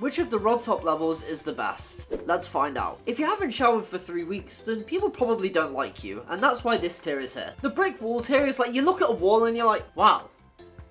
Which of the RobTop levels is the best? Let's find out. If you haven't showered for 3 weeks, then people probably don't like you, and that's why this tier is here. The brick wall tier is like, you look at a wall and you're like, wow,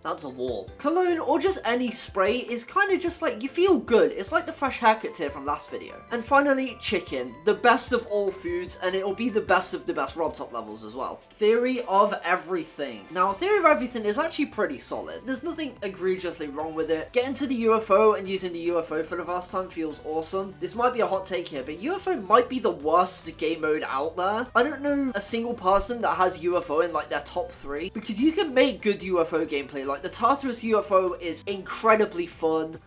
that's a wall. Cologne or just any spray is kind of just like, you feel good. It's like the fresh haircut tier from last video. And finally, chicken. The best of all foods, and it'll be the best of the best RobTop levels as well. Theory of everything. Now, theory of everything is actually pretty solid. There's nothing egregiously wrong with it. Getting to the UFO and using the UFO for the first time feels awesome. This might be a hot take here, but UFO might be the worst game mode out there. I don't know a single person that has UFO in like their top 3, because you can make good UFO gameplay. Like the Tartarus UFO is incredibly fun.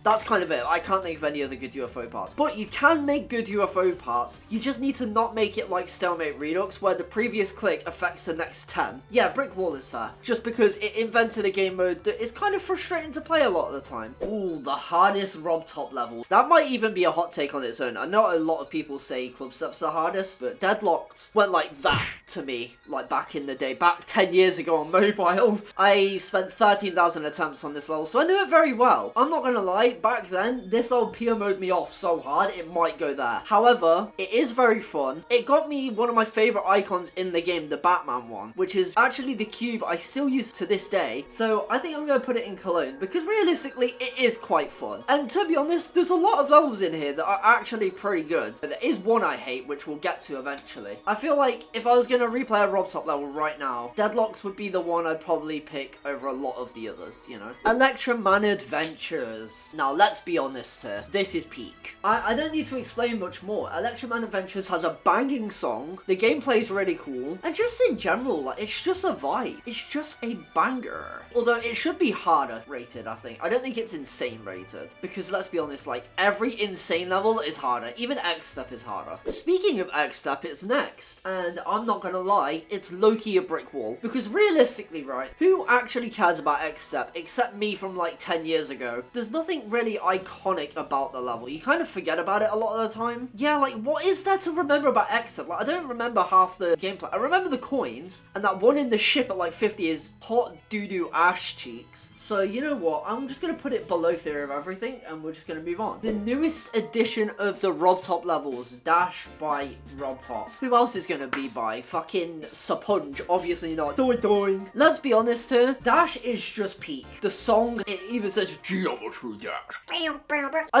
That's kind of it. I can't think of any other good UFO parts. But you can make good UFO parts. You just need to not make it like Stalemate Redux, where the previous click affects the next 10. Yeah, Brick Wall is fair. Just because it invented a game mode that is kind of frustrating to play a lot of the time. Ooh, the hardest RobTop levels. That might even be a hot take on its own. I know a lot of people say Clubstep's the hardest, but Deadlocked went like that to me, like back in the day, back 10 years ago on mobile. I spent 13,000 attempts on this level, so I knew it very well. I'm not gonna lie. Back then, this level pure mode me off so hard, it might go there. However, it is very fun. It got me one of my favorite icons in the game, the Batman one, which is actually the cube I still use to this day. So I think I'm going to put it in Cologne, because realistically, it is quite fun. And to be honest, there's a lot of levels in here that are actually pretty good. But there is one I hate, which we'll get to eventually. I feel like if I was going to replay a RobTop level right now, Deadlocked would be the one I'd probably pick over a lot of the others, you know? Electroman Adventures. Now, let's be honest here. This is peak. I don't need to explain much more. Electroman Adventures has a banging song. The gameplay is really cool. And just in general, like, it's just a vibe. It's just a banger. Although it should be harder rated, I think. I don't think it's insane rated. Because let's be honest, like, every insane level is harder. Even Xstep is harder. Speaking of Xstep, it's next. And I'm not gonna lie, it's low-key a brick wall. Because realistically, right, who actually cares about Xstep except me from like 10 years ago? There's nothing really iconic about the level. You kind of forget about it a lot of the time. Yeah, like, what is there to remember about Xstep? Like, I don't remember half the gameplay. I remember the coins, and that one in the ship at like 50 is hot doo-doo ash cheeks. So, you know what? I'm just going to put it below Theory of Everything, and we're just going to move on. The newest edition of the RobTop levels, Dash by RobTop. Who else is going to be by? Fucking Sapunge, obviously not. Doing. Let's be honest here, Dash is just peak. The song, it even says Geometry Dash. I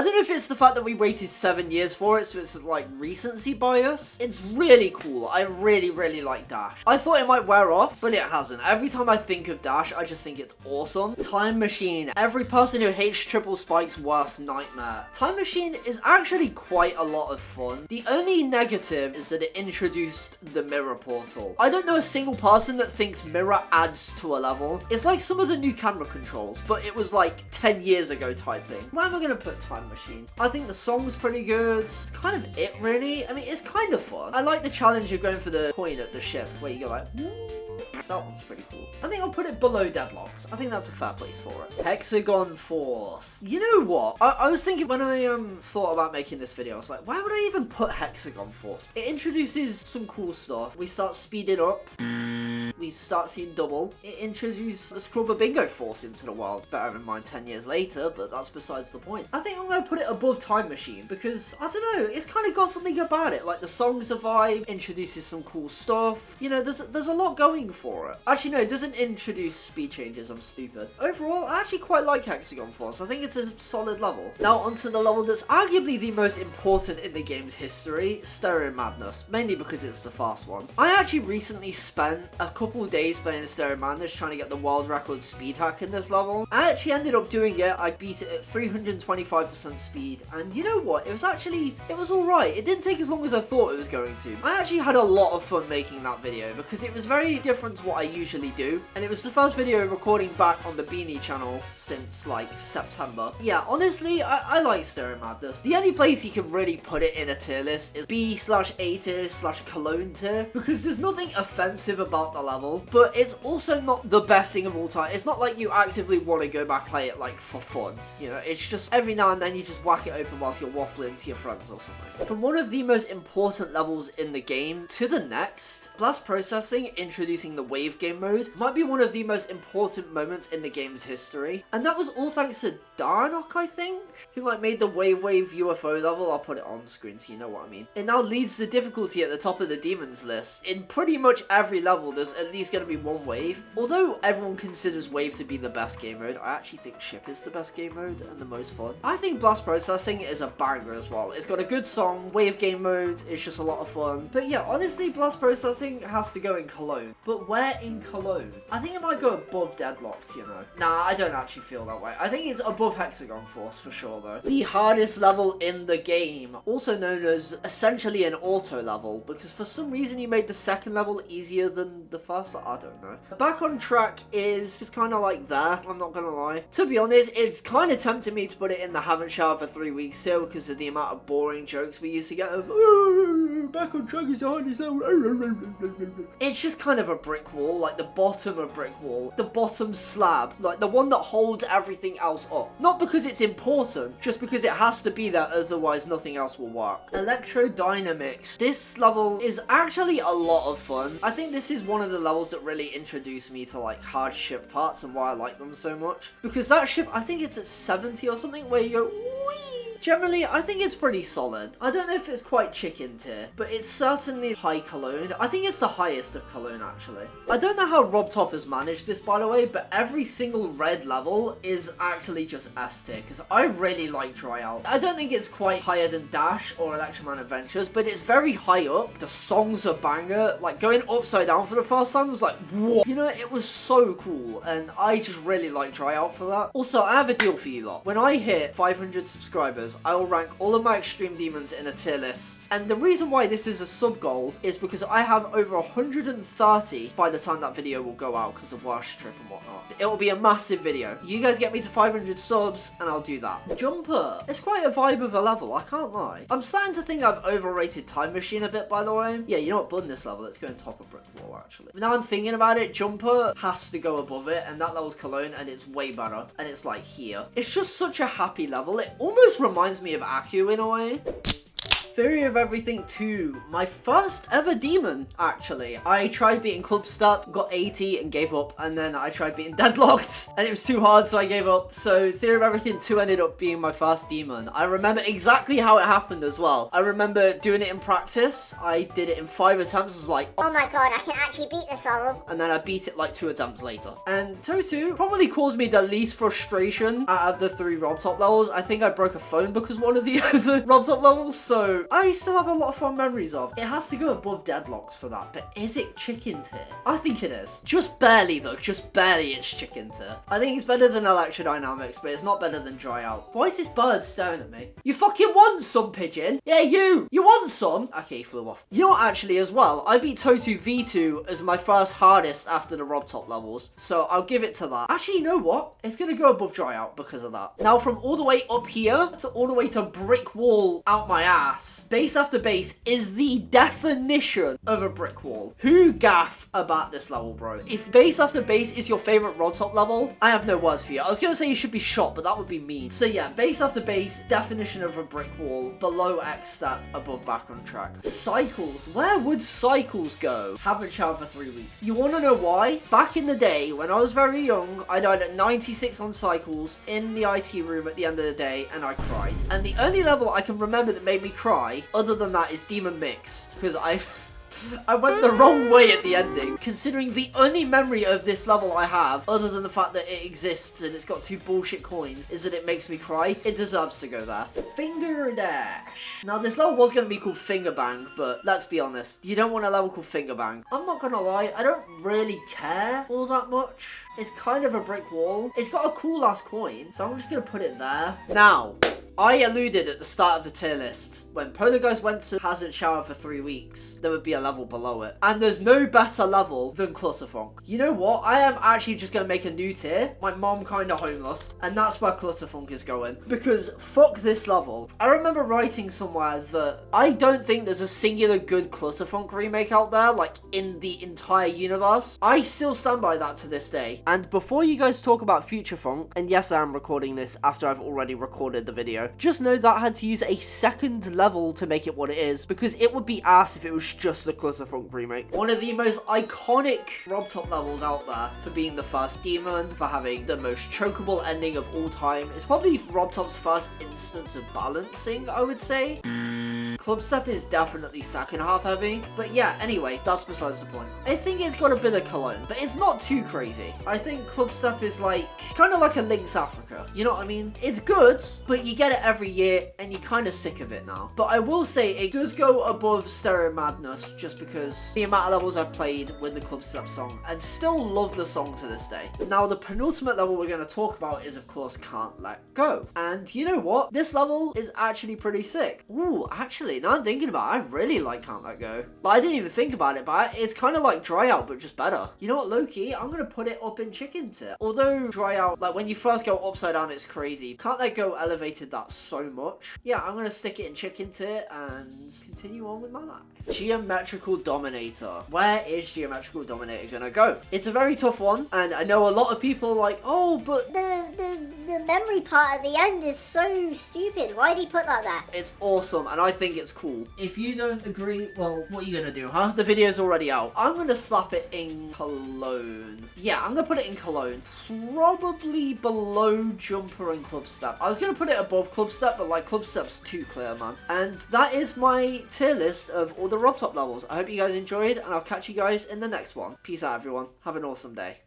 don't know if it's the fact that we waited 7 years for it, so it's like recency bias. It's really cool. I really, really like Dash. I thought it might wear off, but it hasn't. Every time I think of Dash, I just think it's awesome. Time Machine. Every person who hates triple spike's worst nightmare. Time Machine is actually quite a lot of fun. The only negative is that it introduced the mirror portal. I don't know a single person that thinks mirror adds to a level. It's like some of the new camera controls, but it was like 10 years ago type thing. Where am I going to put Time Machine? I think the song's pretty good. It's kind of it, really. I mean, it's kind of fun. I like the challenge of going for the coin at the ship, where you go like, that one's pretty cool. I think I'll put it below Deadlocked. I think that's a fair place for it. Hexagon Force. You know what? I was thinking when I thought about making this video, I was like, why would I even put Hexagon Force? It introduces some cool stuff. We start speeding up. We start seeing double. It introduced the Scrubber Bingo Force into the world. Bear in mind 10 years later, but that's besides the point. I think I'm going to put it above Time Machine because, I don't know, it's kind of got something about it. Like the song's a vibe, introduces some cool stuff. You know, there's a lot going for it. Actually, no, it doesn't introduce speed changes. I'm stupid. Overall, I actually quite like Hexagon Force. I think it's a solid level. Now onto the level that's arguably the most important in the game's history, Stereo Madness. Mainly because it's the fast one. I actually recently spent a couple days playing Stereo Madness trying to get the world record speed hack in this level. I actually ended up doing it. I beat it at 325% speed. And you know what? It was alright. It didn't take as long as I thought it was going to. I actually had a lot of fun making that video because it was very different to what I usually do. And it was the first video recording back on the Beanie channel since like September. Yeah, honestly, I like Stereo Madness. The only place you can really put it in a tier list is B/A tier/Cologne tier because there's nothing offensive about the level. level, but it's also not the best thing of all time. It's not like you actively want to go back play it like for fun, you know, it's just every now and then you just whack it open whilst you're waffling to your friends or something. From one of the most important levels in the game to the next, blast processing introducing the wave game mode might be one of the most important moments in the game's history, and that was all thanks to Deadlocked, I think, who like made the wave UFO level. I'll put it on screen so you know what I mean. It now leads the difficulty at the top of the demons list. In pretty much every level there's at least going to be one wave. Although everyone considers wave to be the best game mode, I actually think ship is the best game mode and the most fun. I think blast processing is a banger as well. It's got a good song, wave game mode, it's just a lot of fun. But yeah, honestly, blast processing has to go in Cologne. But where in Cologne? I think it might go above Deadlocked, you know. Nah, I don't actually feel that way. I think it's above Hexagon Force for sure though. The hardest level in the game, also known as essentially an auto level, because for some reason you made the second level easier than the first. I don't know. Back on Track is just kind of like there, I'm not gonna lie. To be honest, it's kind of tempting me to put it in the haven't showered for 3 weeks still because of the amount of boring jokes we used to get of Back on Track is the hardest level. It's just kind of a brick wall, like the bottom of brick wall, the bottom slab, like the one that holds everything else up. Not because it's important, just because it has to be there, otherwise nothing else will work. Electrodynamix. This level is actually a lot of fun. I think this is one of the levels that really introduced me to like hard ship parts and why I like them so much. Because that ship, I think it's at 70 or something, where you go, whee! Generally, I think it's pretty solid. I don't know if it's quite chicken tier, but it's certainly high Cologne. I think it's the highest of Cologne, actually. I don't know how RobTop has managed this, by the way, but every single red level is actually just S tier, because I really like Dry Out. I don't think it's quite higher than Dash or Electroman Adventures, but it's very high up. The songs are banger. Like, going upside down for the first time was like, what? You know, it was so cool, and I just really like Dry Out for that. Also, I have a deal for you lot. When I hit 500 subscribers, I will rank all of my extreme demons in a tier list. And the reason why this is a sub goal is because I have over 130 by the time that video will go out because of Worst Trip and whatnot. It will be a massive video. You guys get me to 500 subs and I'll do that. Jumper. It's quite a vibe of a level, I can't lie. I'm starting to think I've overrated Time Machine a bit, by the way. Yeah, you know what, bun this level, it's going top of brick wall actually. But now I'm thinking about it, Jumper has to go above it, and that level's Cologne and it's way better. And it's like here. It's just such a happy level. It almost reminds me of Aku in a way. Theory of Everything 2, my first ever demon, actually. I tried beating Clubstep, got 80 and gave up, and then I tried beating Deadlocked, and it was too hard, so I gave up. So Theory of Everything 2 ended up being my first demon. I remember exactly how it happened as well. I remember doing it in practice. I did it in 5 attempts, was like, oh my god, I can actually beat this level. And then I beat it like 2 attempts later. And Totu probably caused me the least frustration out of the 3 RobTop levels. I think I broke a phone because one of the other RobTop levels, so I still have a lot of fun memories of. It has to go above Deadlocked for that, but is it chicken tier? I think it is. Just barely though, just barely it's chicken tier. I think it's better than Electrodynamix, but it's not better than Dry Out. Why is this bird staring at me? You fucking want some, pigeon? Yeah, you want some? Okay, he flew off. You know what, actually, as well, I beat Totu V2 as my first hardest after the RobTop levels, so I'll give it to that. Actually, you know what? It's gonna go above Dry Out because of that. Now, from all the way up here to all the way to brick wall out my ass, base after base is the definition of a brick wall. Who gaff about this level, bro? If base after base is your favorite RobTop level, I have no words for you. I was gonna say you should be shot, but that would be mean. So yeah, base after base, definition of a brick wall, below Xstep, above Back on Track. Cycles, where would Cycles go? Haven't showered for 3 weeks. You wanna know why? Back in the day, when I was very young, I died at 96 on Cycles in the IT room at the end of the day, and I cried. And the only level I can remember that made me cry, other than that, is Demon Mixed, because I went the wrong way at the ending. Considering the only memory of this level I have, other than the fact that it exists and it's got 2 bullshit coins, is that it makes me cry. It deserves to go there. Finger Dash. Now, this level was going to be called Finger Bang, but let's be honest, you don't want a level called Finger Bang. I'm not gonna lie, I don't really care all that much. It's kind of a brick wall. It's got a cool ass coin, so I'm just gonna put it there. Now, I alluded at the start of the tier list, when Polar Guys went to hasn't showered for 3 weeks, there would be a level below it. And there's no better level than Clutterfunk. You know what? I am actually just going to make a new tier. My mom kinda homeless, and that's where Clutterfunk is going. Because fuck this level. I remember writing somewhere that I don't think there's a singular good Clutterfunk remake out there, like in the entire universe. I still stand by that to this day. And before you guys talk about Future Funk, and yes, I am recording this after I've already recorded the video, just know that I had to use a second level to make it what it is, because it would be ass if it was just the Clutterfunk remake. One of the most iconic RobTop levels out there for being the first demon, for having the most chokeable ending of all time. It's probably RobTop's first instance of balancing, I would say. Clubstep is definitely second half heavy, but yeah, anyway, that's besides the point. I think it's got a bit of cologne, but it's not too crazy. I think Clubstep is like, kind of like a Lynx Africa, you know what I mean? It's good, but you get it every year, and you're kind of sick of it now. But I will say, it does go above Stereo Madness, just because the amount of levels I've played with the Clubstep song, and still love the song to this day. Now, the penultimate level we're going to talk about is, of course, Can't Let Go. And you know what? This level is actually pretty sick. Ooh, actually, now I'm thinking about it, I really like Can't Let Go. Like, I didn't even think about it, but it's kind of like Dry Out, but just better. You know what, Loki? I'm gonna put it up in chicken tier. Although Dry Out, like when you first go upside down, it's crazy. Can't Let Go elevated that so much. Yeah, I'm gonna stick it in chicken tier and continue on with my life. Geometrical Dominator. Where is Geometrical Dominator gonna go? It's a very tough one, and I know a lot of people are like, oh, but The memory part at the end is so stupid. Why did he put that there? it's awesome, and I think it's cool. If you don't agree, well, what are you gonna do, huh? The video's already out. I'm gonna slap it in Cologne. Yeah, I'm gonna put it in Cologne. Probably below Jumper and Clubstep. I was gonna put it above Clubstep, but like Clubstep's too clear, man. And that is my tier list of all the RobTop levels. I hope you guys enjoyed, and I'll catch you guys in the next one. Peace out, everyone. Have an awesome day.